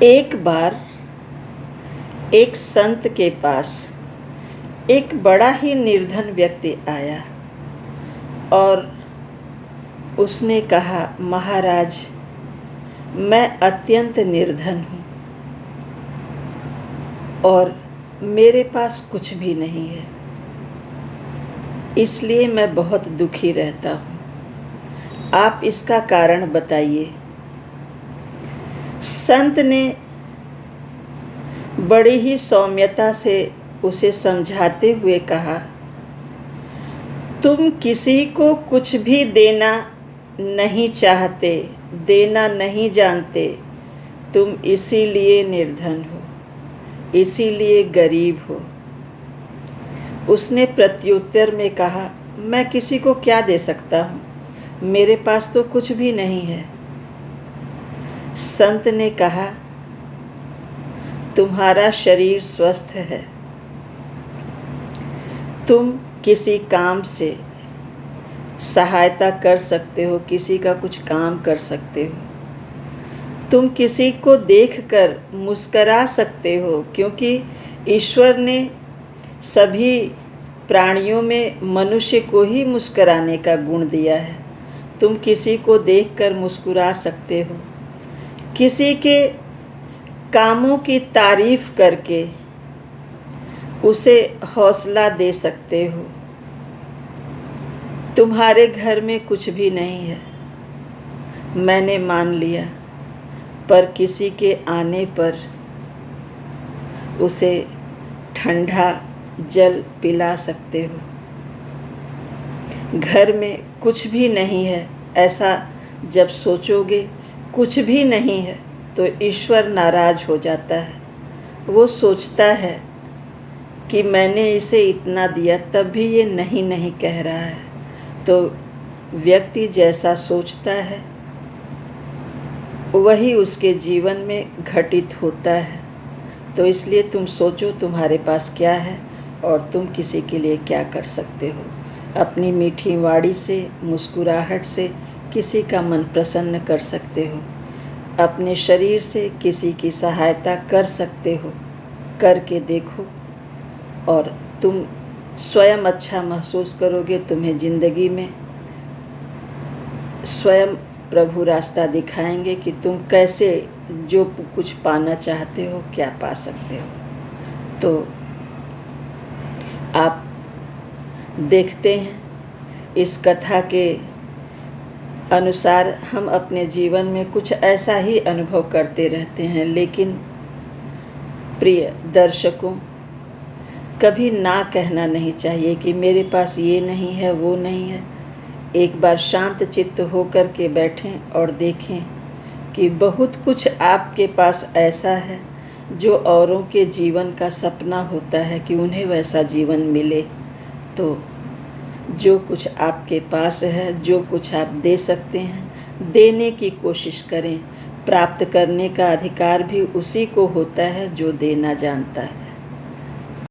एक बार एक संत के पास एक बड़ा ही निर्धन व्यक्ति आया और उसने कहा, महाराज, मैं अत्यंत निर्धन हूँ और मेरे पास कुछ भी नहीं है, इसलिए मैं बहुत दुखी रहता हूँ। आप इसका कारण बताइए। संत ने बड़ी ही सौम्यता से उसे समझाते हुए कहा, तुम किसी को कुछ भी देना नहीं चाहते, देना नहीं जानते, तुम इसीलिए निर्धन हो, इसीलिए गरीब हो। उसने प्रत्युत्तर में कहा, मैं किसी को क्या दे सकता हूँ, मेरे पास तो कुछ भी नहीं है। संत ने कहा, तुम्हारा शरीर स्वस्थ है, तुम किसी काम से सहायता कर सकते हो, किसी का कुछ काम कर सकते हो, तुम किसी को देखकर मुस्करा सकते हो, क्योंकि ईश्वर ने सभी प्राणियों में मनुष्य को ही मुस्कराने का गुण दिया है। तुम किसी को देखकर मुस्कुरा सकते हो, किसी के कामों की तारीफ करके उसे हौसला दे सकते हो। तुम्हारे घर में कुछ भी नहीं है, मैंने मान लिया, पर किसी के आने पर उसे ठंडा जल पिला सकते हो। घर में कुछ भी नहीं है, ऐसा जब सोचोगे कुछ भी नहीं है, तो ईश्वर नाराज हो जाता है। वो सोचता है कि मैंने इसे इतना दिया, तब भी ये नहीं नहीं कह रहा है। तो व्यक्ति जैसा सोचता है वही उसके जीवन में घटित होता है। तो इसलिए तुम सोचो तुम्हारे पास क्या है और तुम किसी के लिए क्या कर सकते हो। अपनी मीठी वाणी से, मुस्कुराहट से किसी का मन प्रसन्न कर सकते हो, अपने शरीर से किसी की सहायता कर सकते हो। करके देखो और तुम स्वयं अच्छा महसूस करोगे। तुम्हें ज़िंदगी में स्वयं प्रभु रास्ता दिखाएंगे कि तुम कैसे जो कुछ पाना चाहते हो क्या पा सकते हो। तो आप देखते हैं, इस कथा के अनुसार हम अपने जीवन में कुछ ऐसा ही अनुभव करते रहते हैं। लेकिन प्रिय दर्शकों, कभी ना कहना नहीं चाहिए कि मेरे पास ये नहीं है, वो नहीं है। एक बार शांत चित्त होकर के बैठें और देखें कि बहुत कुछ आपके पास ऐसा है जो औरों के जीवन का सपना होता है कि उन्हें वैसा जीवन मिले। तो जो कुछ आपके पास है, जो कुछ आप दे सकते हैं, देने की कोशिश करें। प्राप्त करने का अधिकार भी उसी को होता है जो देना जानता है।